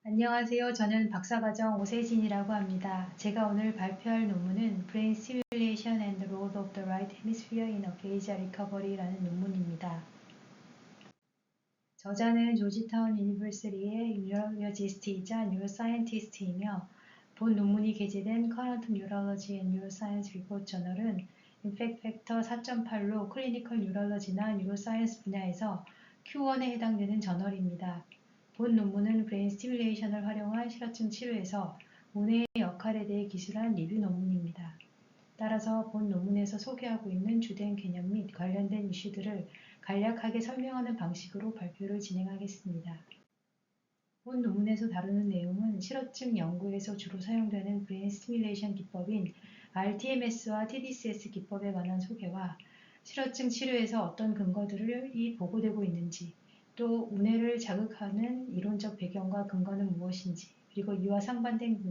안녕하세요. 저는 박사과정 오세진이라고 합니다. 제가 오늘 발표할 논문은 Brain Stimulation and the Role of the Right Hemisphere in Aphasia Recovery라는 논문입니다. 저자는 조지타운 유니버시티의 뉴럴로지스트이자 뉴로사이언티스트이며 본 논문이 게재된 Current Neurology and Neuroscience Report 저널은 임팩트 팩터 4.8로 클리니컬 뉴럴러지나 뉴로사이언스 분야에서 Q1에 해당되는 저널입니다. 본 논문은 브레인 스티뮬레이션을 활용한 실어증 치료에서 우뇌의 역할에 대해 기술한 리뷰 논문입니다. 따라서 본 논문에서 소개하고 있는 주된 개념 및 관련된 이슈들을 간략하게 설명하는 방식으로 발표를 진행하겠습니다. 본 논문에서 다루는 내용은 실어증 연구에서 주로 사용되는 브레인 스티뮬레이션 기법인 RTMS와 TDCS 기법에 관한 소개와 실어증 치료에서 어떤 근거들이 보고되고 있는지, 또 우뇌를 자극하는 이론적 배경과 근거는 무엇인지, 그리고 이와 상반된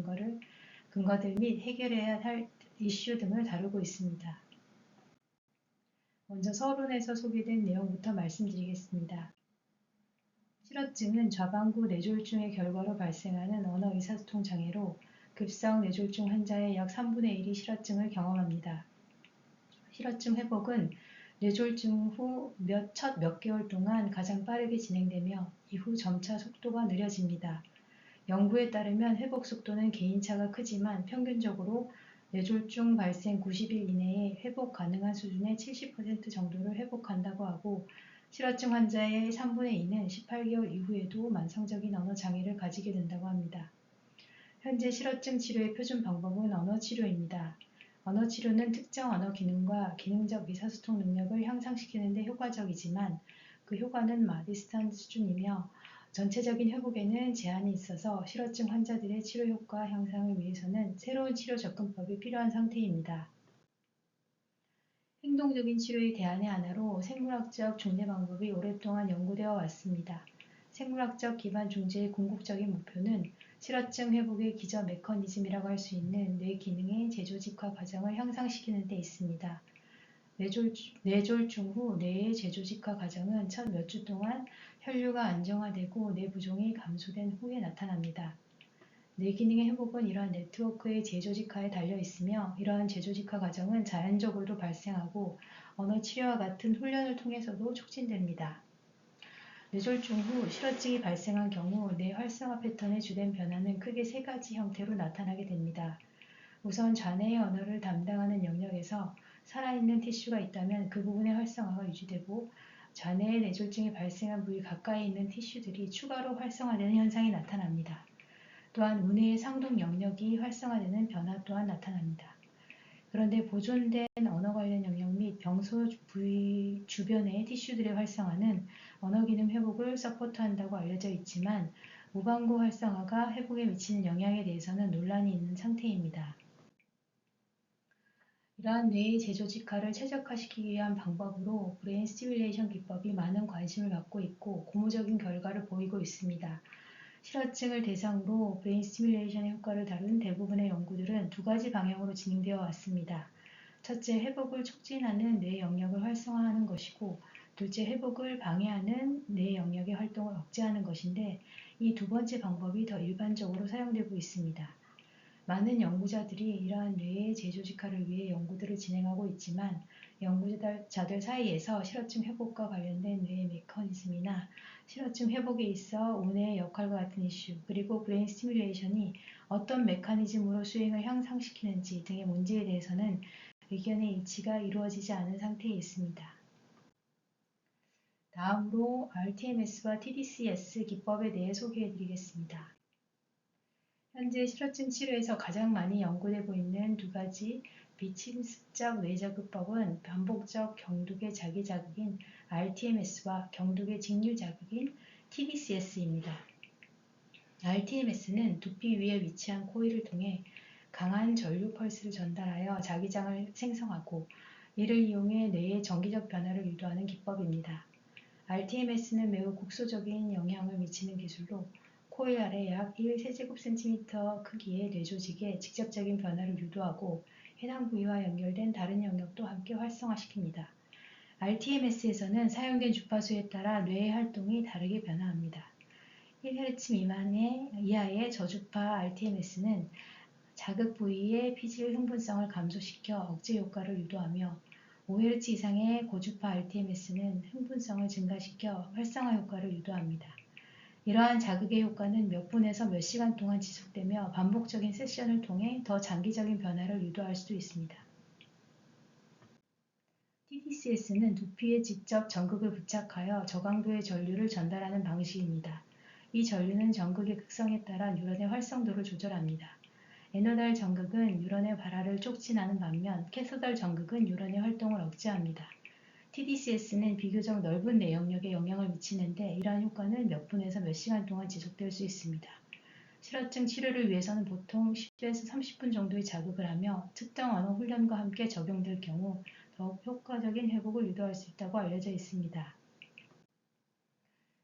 근거들 및 해결해야 할 이슈 등을 다루고 있습니다. 먼저 서론에서 소개된 내용부터 말씀드리겠습니다. 실어증은 좌반구 뇌졸중의 결과로 발생하는 언어 의사소통 장애로 급성 뇌졸중 환자의 약 3분의 1이 실어증을 경험합니다. 실어증 회복은 뇌졸중 후 첫 몇 개월 동안 가장 빠르게 진행되며 이후 점차 속도가 느려집니다. 연구에 따르면 회복 속도는 개인차가 크지만 평균적으로 뇌졸중 발생 90일 이내에 회복 가능한 수준의 70% 정도를 회복한다고 하고 실어증 환자의 3분의 2는 18개월 이후에도 만성적인 언어 장애를 가지게 된다고 합니다. 현재 실어증 치료의 표준 방법은 언어치료입니다. 언어치료는 특정 언어 기능과 기능적 의사소통 능력을 향상시키는 데 효과적이지만 그 효과는 비슷한 수준이며 전체적인 회복에는 제한이 있어서 실어증 환자들의 치료 효과 향상을 위해서는 새로운 치료 접근법이 필요한 상태입니다. 행동적인 치료의 대안의 하나로 생물학적 중재 방법이 오랫동안 연구되어 왔습니다. 생물학적 기반 중재의 궁극적인 목표는 실어증 회복의 기저 메커니즘이라고 할 수 있는 뇌 기능의 재조직화 과정을 향상시키는 데 있습니다. 뇌졸중 후 뇌의 재조직화 과정은 첫 몇 주 동안 혈류가 안정화되고 뇌 부종이 감소된 후에 나타납니다. 뇌 기능의 회복은 이러한 네트워크의 재조직화에 달려 있으며 이러한 재조직화 과정은 자연적으로도 발생하고 언어 치료와 같은 훈련을 통해서도 촉진됩니다. 뇌졸중 후 실어증이 발생한 경우 뇌 활성화 패턴의 주된 변화는 크게 세 가지 형태로 나타나게 됩니다. 우선 좌뇌의 언어를 담당하는 영역에서 살아있는 티슈가 있다면 그 부분의 활성화가 유지되고 좌뇌의 뇌졸중이 발생한 부위 가까이 있는 티슈들이 추가로 활성화되는 현상이 나타납니다. 또한 우뇌의 상동 영역이 활성화되는 변화 또한 나타납니다. 그런데 보존된 언어 관련 영역 및 병소 부위 주변의 티슈들의 활성화는 언어 기능 회복을 서포트한다고 알려져 있지만 우반구 활성화가 회복에 미치는 영향에 대해서는 논란이 있는 상태입니다. 이러한 뇌의 재조직화를 최적화시키기 위한 방법으로 브레인 스티뮬레이션 기법이 많은 관심을 받고 있고 고무적인 결과를 보이고 있습니다. 실어증을 대상으로 브레인 스티뮬레이션의 효과를 다룬 대부분의 연구들은 두 가지 방향으로 진행되어 왔습니다. 첫째, 회복을 촉진하는 뇌 영역을 활성화하는 것이고 둘째, 회복을 방해하는 뇌 영역의 활동을 억제하는 것인데 이 두 번째 방법이 더 일반적으로 사용되고 있습니다. 많은 연구자들이 이러한 뇌의 재조직화를 위해 연구들을 진행하고 있지만 연구자들 사이에서 실어증 회복과 관련된 뇌의 메커니즘이나 실어증 회복에 있어 우뇌의 역할과 같은 이슈, 그리고 브레인 스티뮬레이션이 어떤 메커니즘으로 수행을 향상시키는지 등의 문제에 대해서는 의견의 일치가 이루어지지 않은 상태에 있습니다. 다음으로 RTMS와 TDCS 기법에 대해 소개해드리겠습니다. 현재 실어증 치료에서 가장 많이 연구되고 있는 두 가지 비침습적 뇌자극법은 반복적 경둑의 자기자극인 RTMS와 경둑의 직류자극인 TDCS입니다. RTMS는 두피 위에 위치한 코일을 통해 강한 전류 펄스를 전달하여 자기장을 생성하고 이를 이용해 뇌의 정기적 변화를 유도하는 기법입니다. RTMS는 매우 국소적인 영향을 미치는 기술로 코일 아래 약 1세제곱cm 크기의 뇌조직에 직접적인 변화를 유도하고 해당 부위와 연결된 다른 영역도 함께 활성화시킵니다. RTMS에서는 사용된 주파수에 따라 뇌의 활동이 다르게 변화합니다. 1Hz 이하의 저주파 RTMS는 자극 부위의 피질 흥분성을 감소시켜 억제 효과를 유도하며 5Hz 이상의 고주파 RTMS는 흥분성을 증가시켜 활성화 효과를 유도합니다. 이러한 자극의 효과는 몇 분에서 몇 시간 동안 지속되며 반복적인 세션을 통해 더 장기적인 변화를 유도할 수도 있습니다. TDCS는 두피에 직접 전극을 부착하여 저강도의 전류를 전달하는 방식입니다. 이 전류는 전극의 극성에 따라 뉴런의 활성도를 조절합니다. 에노달 전극은 뉴런의 발화를 촉진하는 반면 캐소달 전극은 뉴런의 활동을 억제합니다. TDCS는 비교적 넓은 내역력에 영향을 미치는데 이러한 효과는 몇 분에서 몇 시간 동안 지속될 수 있습니다. 실어증 치료를 위해서는 보통 10에서 30분 정도의 자극을 하며 특정 언어 훈련과 함께 적용될 경우 더욱 효과적인 회복을 유도할 수 있다고 알려져 있습니다.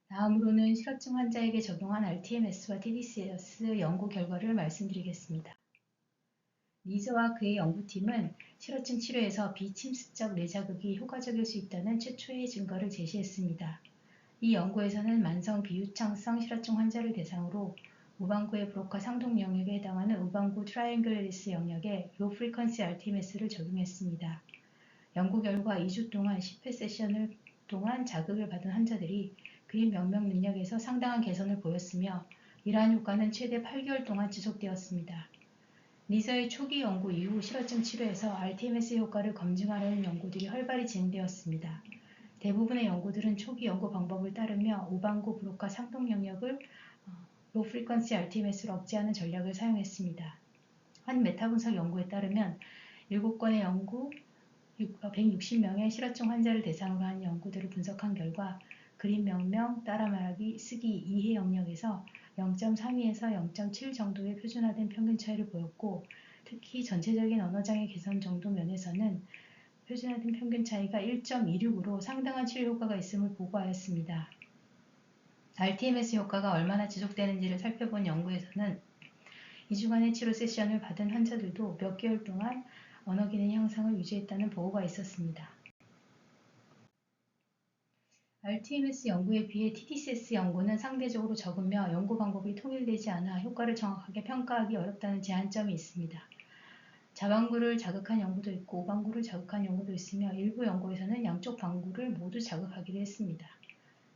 다음으로는 실어증 환자에게 적용한 RTMS와 TDCS 연구 결과를 말씀드리겠습니다. 니저와 그의 연구팀은 실어증 치료에서 비침습적 뇌자극이 효과적일 수 있다는 최초의 증거를 제시했습니다. 이 연구에서는 만성 비유창성 실어증 환자를 대상으로 우방구의 브로카 상동 영역에 해당하는 우방구 트라이앵글리스 영역에 로 프리퀀시 RTMS를 적용했습니다. 연구 결과 2주 동안 10회 세션을 동안 자극을 받은 환자들이 그림 명명 능력에서 상당한 개선을 보였으며 이러한 효과는 최대 8개월 동안 지속되었습니다. 니저의 초기 연구 이후 실어증 치료에서 RTMS 효과를 검증하려는 연구들이 활발히 진행되었습니다. 대부분의 연구들은 초기 연구 방법을 따르며 우방구 브로카 상동 영역을 로 프리퀀시 RTMS로 억제하는 전략을 사용했습니다. 한 메타분석 연구에 따르면 7건의 연구 160명의 실어증 환자를 대상으로 한 연구들을 분석한 결과 그림 명명, 따라 말하기, 쓰기 2회 영역에서 0.32에서 0.7 정도의 표준화된 평균 차이를 보였고 특히 전체적인 언어장애 개선 정도 면에서는 표준화된 평균 차이가 1.26으로 상당한 치료 효과가 있음을 보고하였습니다. RTMS 효과가 얼마나 지속되는지를 살펴본 연구에서는 2주간의 치료 세션을 받은 환자들도 몇 개월 동안 언어 기능 향상을 유지했다는 보고가 있었습니다. RTMS 연구에 비해 TDCS 연구는 상대적으로 적으며 연구 방법이 통일되지 않아 효과를 정확하게 평가하기 어렵다는 제한점이 있습니다. 자방구를 자극한 연구도 있고 우방구를 자극한 연구도 있으며 일부 연구에서는 양쪽 방구를 모두 자극하기도 했습니다.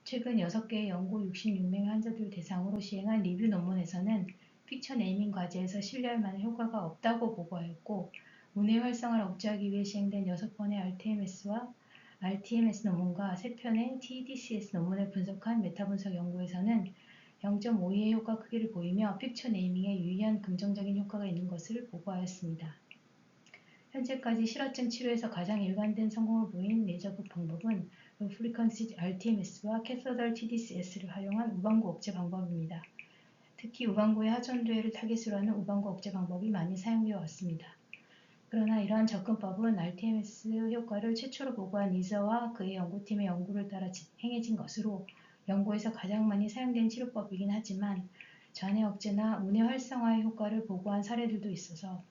최근 6개의 연구 66명의 환자들을 대상으로 시행한 리뷰 논문에서는 픽처 네이밍 과제에서 신뢰할 만한 효과가 없다고 보고하였고 문해 활성화를 억제하기 위해 시행된 6번의 RTMS 논문과 3편의 TDCS 논문을 분석한 메타분석 연구에서는 0.52의 효과 크기를 보이며 픽처 네이밍에 유의한 긍정적인 효과가 있는 것을 보고하였습니다. 현재까지 실어증 치료에서 가장 일관된 성공을 보인 뇌자극 방법은 로 프리퀀시 RTMS와 캐서덜 TDCS를 활용한 우방구 억제 방법입니다. 특히 우방구의 하전도해를 타깃으로 하는 우방구 억제 방법이 많이 사용되어 왔습니다. 그러나 이러한 접근법은 RTMS 효과를 최초로 보고한 니저와 그의 연구팀의 연구를 따라 행해진 것으로 연구에서 가장 많이 사용된 치료법이긴 하지만 잔해 억제나 문해 활성화의 효과를 보고한 사례들도 있어서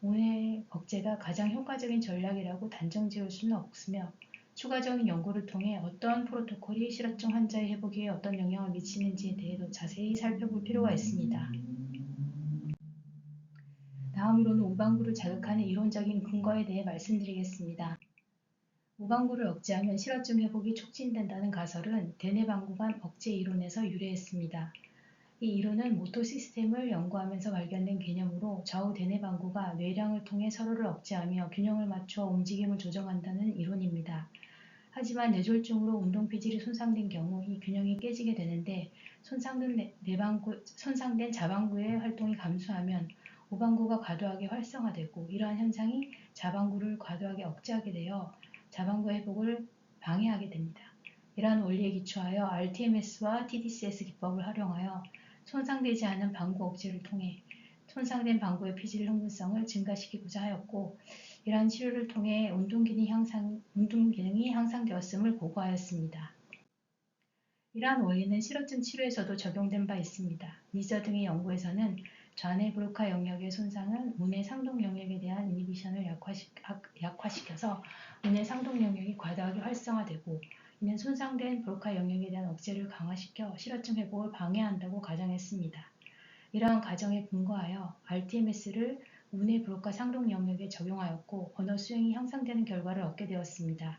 문해 억제가 가장 효과적인 전략이라고 단정 지을 수는 없으며 추가적인 연구를 통해 어떤 프로토콜이 실어증 환자의 회복에 어떤 영향을 미치는지에 대해도 자세히 살펴볼 필요가 있습니다. 다음으로는 우방구를 자극하는 이론적인 근거에 대해 말씀드리겠습니다. 우방구를 억제하면 실어증 회복이 촉진된다는 가설은 대뇌방구간 억제 이론에서 유래했습니다. 이 이론은 모토 시스템을 연구하면서 발견된 개념으로 좌우 대뇌방구가 뇌량을 통해 서로를 억제하며 균형을 맞춰 움직임을 조정한다는 이론입니다. 하지만 뇌졸중으로 운동폐질이 손상된 경우 이 균형이 깨지게 되는데 손상된 자방구의 활동이 감소하면 우방구가 과도하게 활성화되고 이러한 현상이 자방구를 과도하게 억제하게 되어 자방구 회복을 방해하게 됩니다. 이러한 원리에 기초하여 RTMS와 TDCS 기법을 활용하여 손상되지 않은 방구 억제를 통해 손상된 방구의 피질 흥분성을 증가시키고자 하였고 이러한 치료를 통해 운동 기능이 향상되었음을 보고하였습니다. 이러한 원리는 실어증 치료에서도 적용된 바 있습니다. 니저 등의 연구에서는 좌뇌 브로카 영역의 손상은 문해 상동 영역에 대한 이니비션을 약화시켜서 문해 상동 영역이 과도하게 활성화되고 이는 손상된 브로카 영역에 대한 억제를 강화시켜 실어증 회복을 방해한다고 가정했습니다. 이러한 가정에 근거하여 RTMS를 우뇌 브로카 상동 영역에 적용하였고 언어 수행이 향상되는 결과를 얻게 되었습니다.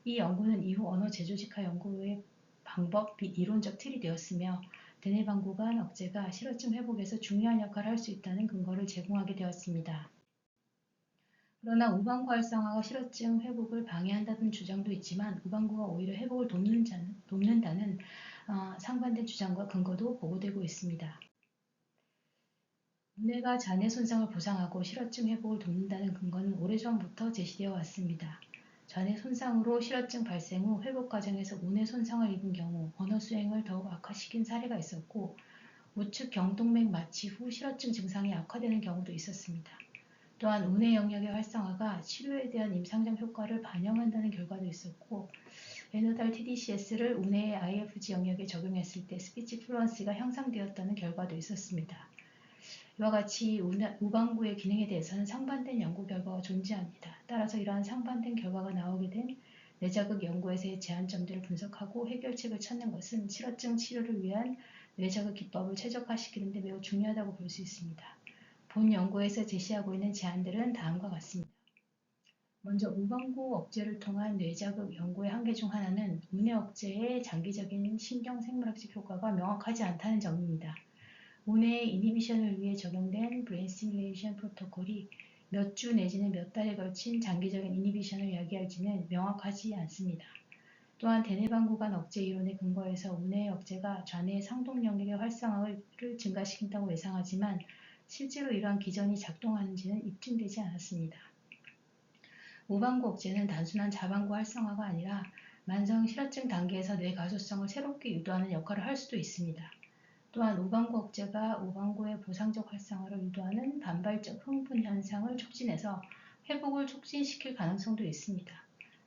이 연구는 이후 언어 재조직화 연구의 방법 및 이론적 틀이 되었으며 대뇌방구간 억제가 실어증 회복에서 중요한 역할을 할 수 있다는 근거를 제공하게 되었습니다. 그러나 우방구 활성화가 실어증 회복을 방해한다는 주장도 있지만 우방구가 오히려 회복을 돕는다는 상반된 주장과 근거도 보고되고 있습니다. 우뇌가 잔해 손상을 보상하고 실어증 회복을 돕는다는 근거는 오래전부터 제시되어 왔습니다. 잔해 손상으로 실어증 발생 후 회복 과정에서 우뇌 손상을 입은 경우 언어 수행을 더욱 악화시킨 사례가 있었고 우측 경동맥 마취 후 실어증 증상이 악화되는 경우도 있었습니다. 또한 우뇌 영역의 활성화가 치료에 대한 임상적 효과를 반영한다는 결과도 있었고 에노달 TDCS를 우뇌의 IFG 영역에 적용했을 때 스피치 플루언시가 향상되었다는 결과도 있었습니다. 이와 같이 우방구의 기능에 대해서는 상반된 연구 결과가 존재합니다. 따라서 이러한 상반된 결과가 나오게 된 뇌자극 연구에서의 제한점들을 분석하고 해결책을 찾는 것은 실어증 치료를 위한 뇌자극 기법을 최적화시키는 데 매우 중요하다고 볼 수 있습니다. 본 연구에서 제시하고 있는 제안들은 다음과 같습니다. 먼저 우방구 억제를 통한 뇌자극 연구의 한계 중 하나는 우뇌 억제의 장기적인 신경생물학적 효과가 명확하지 않다는 점입니다. 우뇌의 이니비션을 위해 적용된 브레인 스티뮬레이션 프로토콜이 몇 주 내지는 몇 달에 걸친 장기적인 이니비션을 야기할지는 명확하지 않습니다. 또한 대뇌방구간 억제 이론에 근거해서 우뇌의 억제가 좌뇌 상동 영역의 활성화를 증가시킨다고 예상하지만 실제로 이러한 기전이 작동하는지는 입증되지 않았습니다. 우방구 억제는 단순한 좌방구 활성화가 아니라 만성 실어증 단계에서 뇌 가소성을 새롭게 유도하는 역할을 할 수도 있습니다. 또한 우방구 억제가 우방구의 보상적 활성화를 유도하는 반발적 흥분 현상을 촉진해서 회복을 촉진시킬 가능성도 있습니다.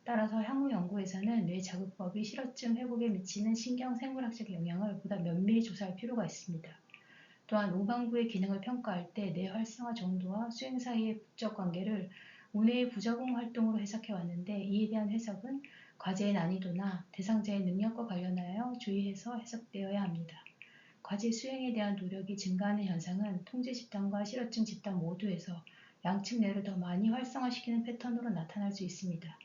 따라서 향후 연구에서는 뇌 자극법이 실어증 회복에 미치는 신경생물학적 영향을 보다 면밀히 조사할 필요가 있습니다. 또한 우방구의 기능을 평가할 때 뇌 활성화 정도와 수행 사이의 부적 관계를 우뇌의 부적응 활동으로 해석해 왔는데 이에 대한 해석은 과제의 난이도나 대상자의 능력과 관련하여 주의해서 해석되어야 합니다. 과제 수행에 대한 노력이 증가하는 현상은 통제 집단과 실어증 집단 모두에서 양측 뇌를 더 많이 활성화시키는 패턴으로 나타날 수 있습니다.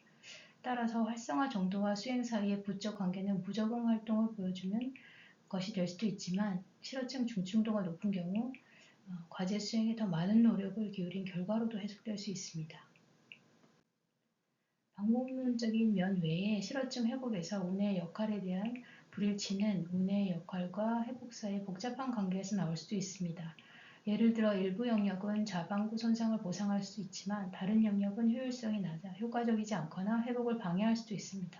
따라서 활성화 정도와 수행 사이의 부적 관계는 부적응 활동을 보여주는 것이 될 수도 있지만 실어증 중증도가 높은 경우 과제 수행에 더 많은 노력을 기울인 결과로도 해석될 수 있습니다. 방법론적인 면 외에 실어증 회복에서 우뇌의 역할에 대한 불일치는 우뇌의 역할과 회복 사이의 복잡한 관계에서 나올 수도 있습니다. 예를 들어 일부 영역은 좌방구 손상을 보상할 수 있지만 다른 영역은 효율성이 낮아 효과적이지 않거나 회복을 방해할 수도 있습니다.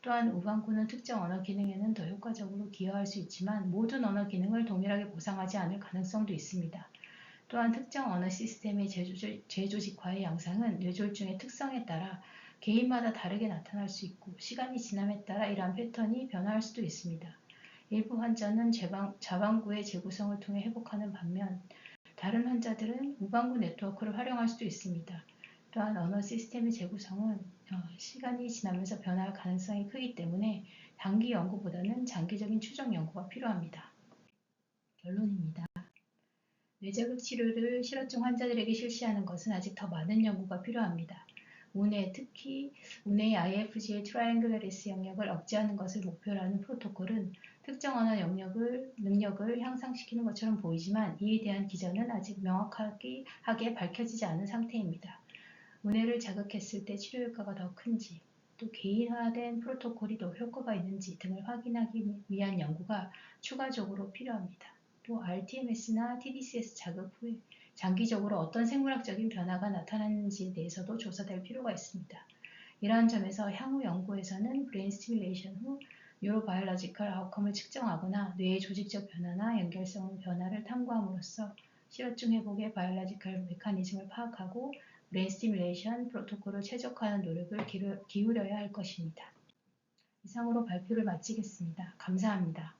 또한 우방구는 특정 언어 기능에는 더 효과적으로 기여할 수 있지만 모든 언어 기능을 동일하게 보상하지 않을 가능성도 있습니다. 또한 특정 언어 시스템의 재조직화의 양상은 뇌졸중의 특성에 따라 개인마다 다르게 나타날 수 있고 시간이 지남에 따라 이러한 패턴이 변화할 수도 있습니다. 일부 환자는 좌방구의 재구성을 통해 회복하는 반면 다른 환자들은 우방구 네트워크를 활용할 수도 있습니다. 또한 언어 시스템의 재구성은 시간이 지나면서 변화할 가능성이 크기 때문에 단기 연구보다는 장기적인 추정 연구가 필요합니다. 결론입니다. 뇌자극 치료를 실어증 환자들에게 실시하는 것은 아직 더 많은 연구가 필요합니다. 우뇌, 특히 우뇌의 IFG의 트라이앵글레리스 영역을 억제하는 것을 목표로 하는 프로토콜은 특정 언어 능력을 향상시키는 것처럼 보이지만 이에 대한 기전은 아직 명확하게 밝혀지지 않은 상태입니다. 우뇌를 자극했을 때 치료 효과가 더 큰지, 또 개인화된 프로토콜이 더 효과가 있는지 등을 확인하기 위한 연구가 추가적으로 필요합니다. 또 RTMS나 TDCS 자극 후에 장기적으로 어떤 생물학적인 변화가 나타나는지에 대해서도 조사될 필요가 있습니다. 이러한 점에서 향후 연구에서는 브레인 스티뮬레이션 후 뉴로바이올로지컬 아웃컴을 측정하거나 뇌의 조직적 변화나 연결성 변화를 탐구함으로써 실어증 회복의 바이올로지컬 메커니즘을 파악하고 브레인 스티뮬레이션 프로토콜을 최적화하는 노력을 기울여야 할 것입니다. 이상으로 발표를 마치겠습니다. 감사합니다.